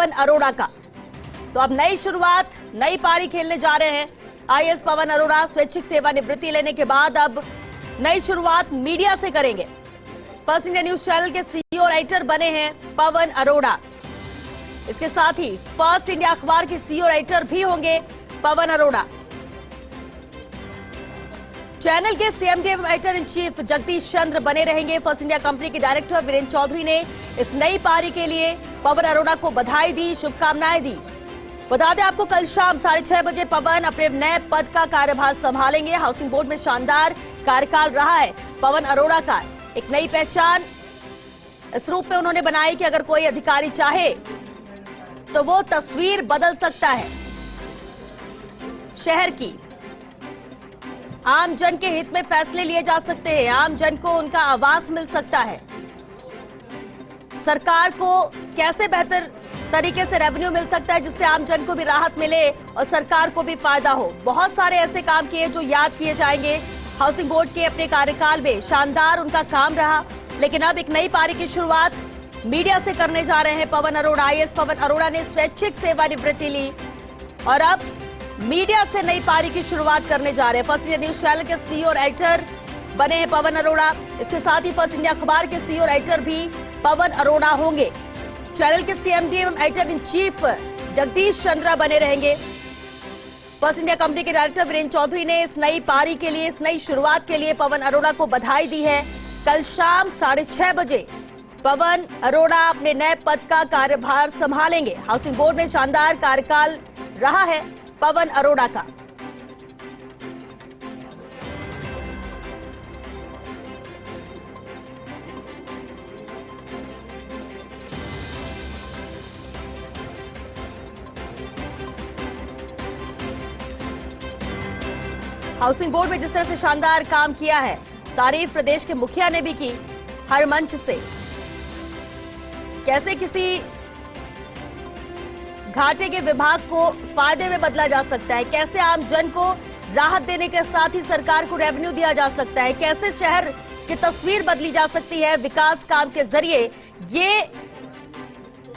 पवन अरोड़ा का। तो अब नई शुरुआत, नई पारी खेलने जा रहे हैं आईएएस पवन अरोड़ा। स्वैच्छिक सेवानिवृत्ति लेने के बाद अब नई शुरुआत मीडिया से करेंगे। फर्स्ट इंडिया न्यूज चैनल के सीईओ राइटर बने हैं पवन अरोड़ा। इसके साथ ही फर्स्ट इंडिया अखबार के सीईओ राइटर भी होंगे पवन अरोड़ा। चैनल के CMD editor in chief Jagdish Chandra बने रहेंगे। फर्स्ट इंडिया कंपनी के डायरेक्टर वीरेंद्र चौधरी ने इस नई पारी के लिए पवन अरोड़ा को बधाई दी, शुभकामनाएं दी। बता दें आपको, कल शाम 6:30 बजे पवन अपने नए पद का कार्यभार संभालेंगे। हाउसिंग बोर्ड में शानदार कार्यकाल रहा है पवन अरोड़ा का। एक नई पहचान इस रूप में उन्होंने बनाई कि अगर कोई अधिकारी चाहे तो वो तस्वीर बदल सकता है शहर की। आम जन के हित में फैसले लिए जा सकते हैं, आम जन को उनका आवास मिल सकता है। सरकार को कैसे बेहतर तरीके से रेवेन्यू मिल सकता है जिससे आम जन को भी राहत मिले और सरकार को भी फायदा हो। बहुत सारे ऐसे काम किए जो याद किए जाएंगे। हाउसिंग बोर्ड के अपने कार्यकाल में शानदार उनका काम रहा, लेकिन अब एक नई पारी की शुरुआत मीडिया से करने जा रहे हैं पवन अरोड़ा। आईएएस पवन अरोड़ा ने स्वैच्छिक सेवानिवृत्ति ली और अब मीडिया से नई पारी की शुरुआत करने जा रहे हैं। फर्स्ट इंडिया न्यूज चैनल के सीईओ राइटर बने हैं पवन अरोड़ा। इसके साथ ही फर्स्ट इंडिया अखबार के सीईओ राइटर भी पवन अरोड़ा होंगे। चैनल के सीएमडी एवं editor in chief Jagdish Chandra बने रहेंगे। फर्स्ट इंडिया कंपनी के डायरेक्टर वीरेंद्र चौधरी ने इस नई पारी के लिए, इस नई शुरुआत के लिए पवन अरोड़ा को बधाई दी है। कल शाम 6:30 बजे पवन अरोड़ा अपने नए पद का कार्यभार संभालेंगे। हाउसिंग बोर्ड में शानदार कार्यकाल रहा है पवन अरोड़ा का। हाउसिंग बोर्ड में जिस तरह से शानदार काम किया है, तारीफ प्रदेश के मुखिया ने भी की हर मंच से। कैसे किसी घाटे के विभाग को फायदे में बदला जा सकता है, कैसे आम जन को राहत देने के साथ ही सरकार को रेवेन्यू दिया जा सकता है, कैसे शहर की तस्वीर बदली जा सकती है विकास काम के जरिए, ये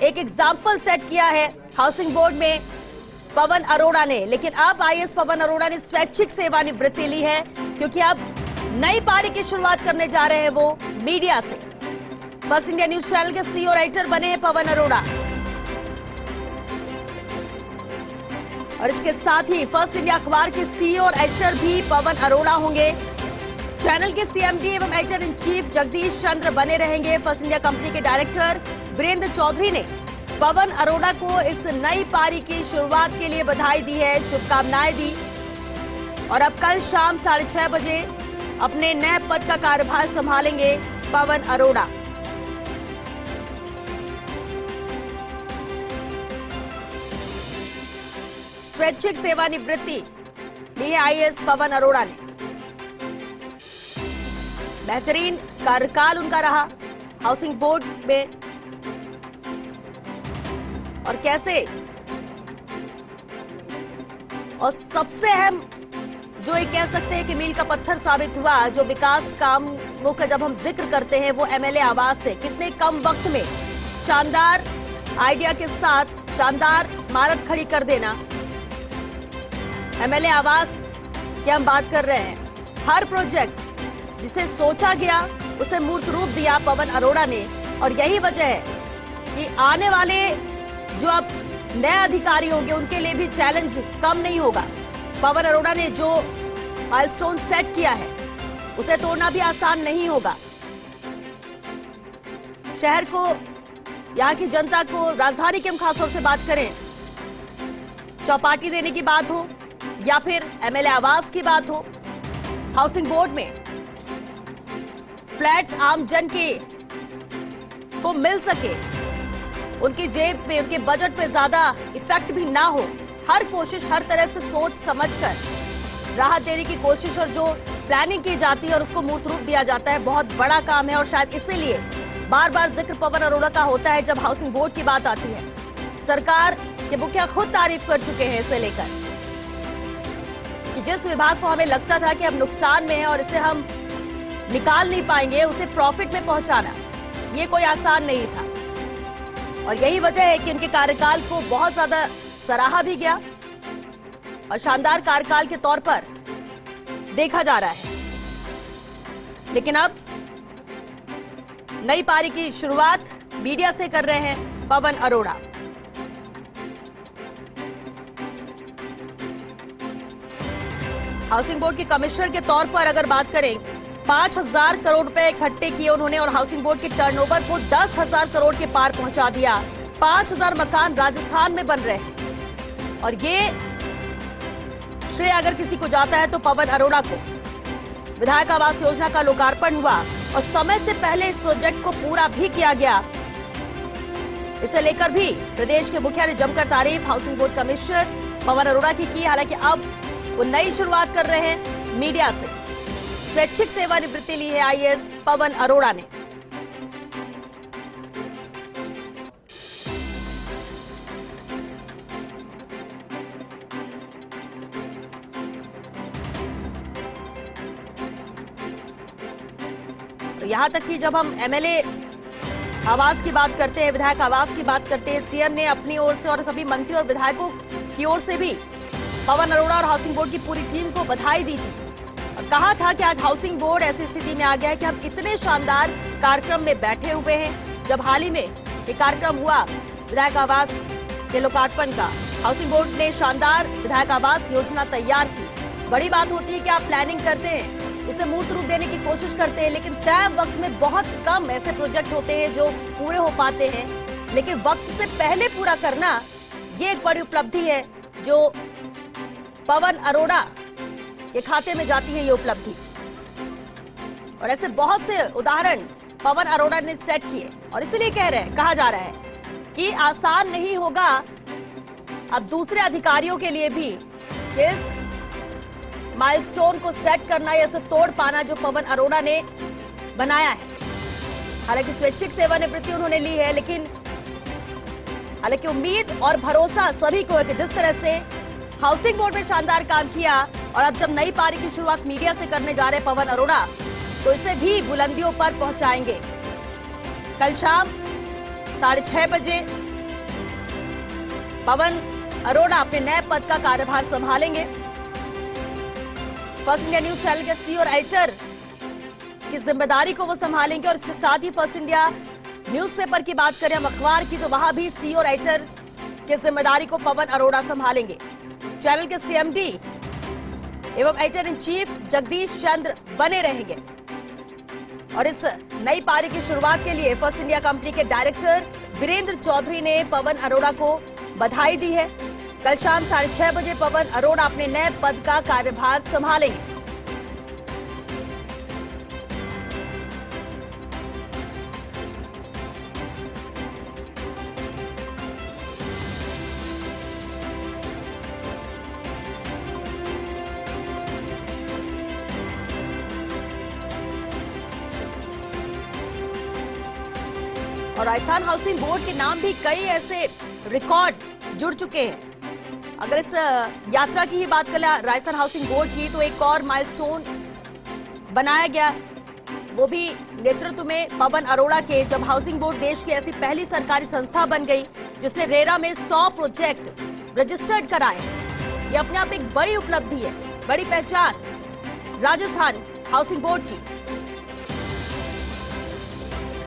एक एग्जाम्पल सेट किया है हाउसिंग बोर्ड में पवन अरोड़ा ने। लेकिन अब आईएएस पवन अरोड़ा ने स्वैच्छिक सेवानिवृत्ति ली है क्योंकि अब नई पारी की शुरुआत करने जा रहे हैं वो मीडिया से। फर्स्ट इंडिया न्यूज चैनल के सीईओ राइटर बने हैं पवन अरोड़ा और इसके साथ ही फर्स्ट इंडिया अखबार के सीईओ और एडिटर भी पवन अरोड़ा होंगे। चैनल के सीएमडी एवं editor in chief Jagdish Chandra बने रहेंगे। फर्स्ट इंडिया कंपनी के डायरेक्टर वीरेंद्र चौधरी ने पवन अरोड़ा को इस नई पारी की शुरुआत के लिए बधाई दी है, शुभकामनाएं दी। और अब कल शाम 6:30 बजे अपने नए पद का कार्यभार संभालेंगे पवन अरोड़ा। स्वैच्छिक सेवानिवृत्ति ली है आईएएस पवन अरोड़ा ने। बेहतरीन कार्यकाल उनका रहा हाउसिंग बोर्ड में और कैसे, और सबसे अहम जो एक कह सकते हैं कि मील का पत्थर साबित हुआ, जो विकास कामों का जब हम जिक्र करते हैं वो एमएलए आवास है। कितने कम वक्त में शानदार आइडिया के साथ शानदार इमारत खड़ी कर देना। एमएलए आवास की हम बात कर रहे हैं। हर प्रोजेक्ट जिसे सोचा गया उसे मूर्त रूप दिया पवन अरोड़ा ने और यही वजह है कि आने वाले जो अब नए अधिकारी होंगे उनके लिए भी चैलेंज कम नहीं होगा। पवन अरोड़ा ने जो माइलस्टोन सेट किया है उसे तोड़ना भी आसान नहीं होगा। शहर को, यहाँ की जनता को, राजधानी की हम खासतौर से बात करें, चौपाटी देने की बात हो या फिर एमएलए आवास की बात हो, हाउसिंग बोर्ड में फ्लैट्स आम जन के को मिल सके, उनकी जेब पे, उनके बजट पे ज्यादा इफेक्ट भी ना हो, हर कोशिश, हर तरह से सोच समझकर राहत देने की कोशिश और जो प्लानिंग की जाती है और उसको मूर्त रूप दिया जाता है, बहुत बड़ा काम है। और शायद इसीलिए बार बार जिक्र पवन अरोड़ा का होता है जब हाउसिंग बोर्ड की बात आती है। सरकार के मुखिया खुद तारीफ कर चुके हैं इसे लेकर कि जिस विभाग को हमें लगता था कि अब नुकसान में है और इसे हम निकाल नहीं पाएंगे, उसे प्रॉफिट में पहुंचाना ये कोई आसान नहीं था। और यही वजह है कि उनके कार्यकाल को बहुत ज्यादा सराहा भी गया और शानदार कार्यकाल के तौर पर देखा जा रहा है। लेकिन अब नई पारी की शुरुआत मीडिया से कर रहे हैं पवन अरोड़ा। हाउसिंग बोर्ड के कमिश्नर के तौर पर अगर बात करें, 5,000 करोड़ रुपए इकट्ठे किए उन्होंने और हाउसिंग बोर्ड के टर्नओवर को 10,000 करोड़ के पार पहुंचा दिया। 5,000 मकान राजस्थान में बन रहे हैं और ये श्रेय अगर किसी को जाता है तो पवन अरोड़ा को। विधायक आवास योजना का लोकार्पण हुआ और समय से पहले इस प्रोजेक्ट को पूरा भी किया गया। इसे लेकर भी प्रदेश के मुखिया ने जमकर तारीफ housing board commissioner Pawan Arora की। हालांकि अब वो नई शुरुआत कर रहे हैं मीडिया से। स्वैच्छिक सेवानिवृत्ति ली है आईएएस पवन अरोड़ा ने। तो यहां तक कि जब हम एमएलए आवास की बात करते हैं, विधायक आवास की बात करते हैं, सीएम ने अपनी ओर से और सभी मंत्री और विधायकों की ओर से भी पवन अरोड़ा और हाउसिंग बोर्ड की पूरी टीम को बधाई दी थी और कहा था कि आज हाउसिंग बोर्ड ऐसी स्थिति में आ गया है कि हम इतने शानदार कार्यक्रम में बैठे हुए हैं। जब हाल ही में एक कार्यक्रम हुआ विधायक आवास के लोकार्पण का, हाउसिंग बोर्ड ने शानदार विधायक आवास योजना तैयार की। बड़ी बात होती है कि आप प्लानिंग करते हैं, उसे मूर्त रूप देने की कोशिश करते हैं, लेकिन तय वक्त में बहुत कम ऐसे प्रोजेक्ट होते हैं जो पूरे हो पाते हैं। लेकिन वक्त से पहले पूरा करना ये एक बड़ी उपलब्धि है जो पवन अरोड़ा के खाते में जाती है, ये उपलब्धि। और ऐसे बहुत से उदाहरण पवन अरोड़ा ने सेट किए और इसलिए कहा जा रहा है कि आसान नहीं होगा अब दूसरे अधिकारियों के लिए भी इस माइलस्टोन को सेट करना या इसे तोड़ पाना जो पवन अरोड़ा ने बनाया है। हालांकि स्वैच्छिक सेवानिवृत्ति उन्होंने ली है, लेकिन हालांकि उम्मीद और भरोसा सभी को है कि जिस तरह से हाउसिंग बोर्ड में शानदार काम किया और अब जब नई पारी की शुरुआत मीडिया से करने जा रहे पवन अरोड़ा, तो इसे भी बुलंदियों पर पहुंचाएंगे। कल शाम 6:30 बजे पवन अरोड़ा अपने नए पद का कार्यभार संभालेंगे। फर्स्ट इंडिया न्यूज चैनल के सीईओ और एडिटर की जिम्मेदारी को वो संभालेंगे और इसके साथ ही फर्स्ट इंडिया न्यूज़पेपर की बात करें हम अखबार की, तो वहां भी सीईओ और एडिटर की जिम्मेदारी को पवन अरोड़ा संभालेंगे। चैनल के सीएमडी एवं editor in chief Jagdish Chandra बने रहेंगे और इस नई पारी की शुरुआत के लिए फर्स्ट इंडिया कंपनी के डायरेक्टर वीरेंद्र चौधरी ने पवन अरोड़ा को बधाई दी है। कल शाम 6:30 बजे पवन अरोड़ा अपने नए पद का कार्यभार संभालेंगे। और राजस्थान हाउसिंग बोर्ड के नाम भी कई ऐसे रिकॉर्ड जुड़ चुके हैं। अगर इस यात्रा की ही बात करें राजस्थान हाउसिंग बोर्ड की, तो एक और माइलस्टोन बनाया गया, वो भी नेतृत्व में पवन अरोड़ा के, जब हाउसिंग बोर्ड देश की ऐसी पहली सरकारी संस्था बन गई जिसने रेरा में 100 प्रोजेक्ट रजिस्टर्ड कराए। ये अपने आप एक बड़ी उपलब्धि है, बड़ी पहचान राजस्थान हाउसिंग बोर्ड की।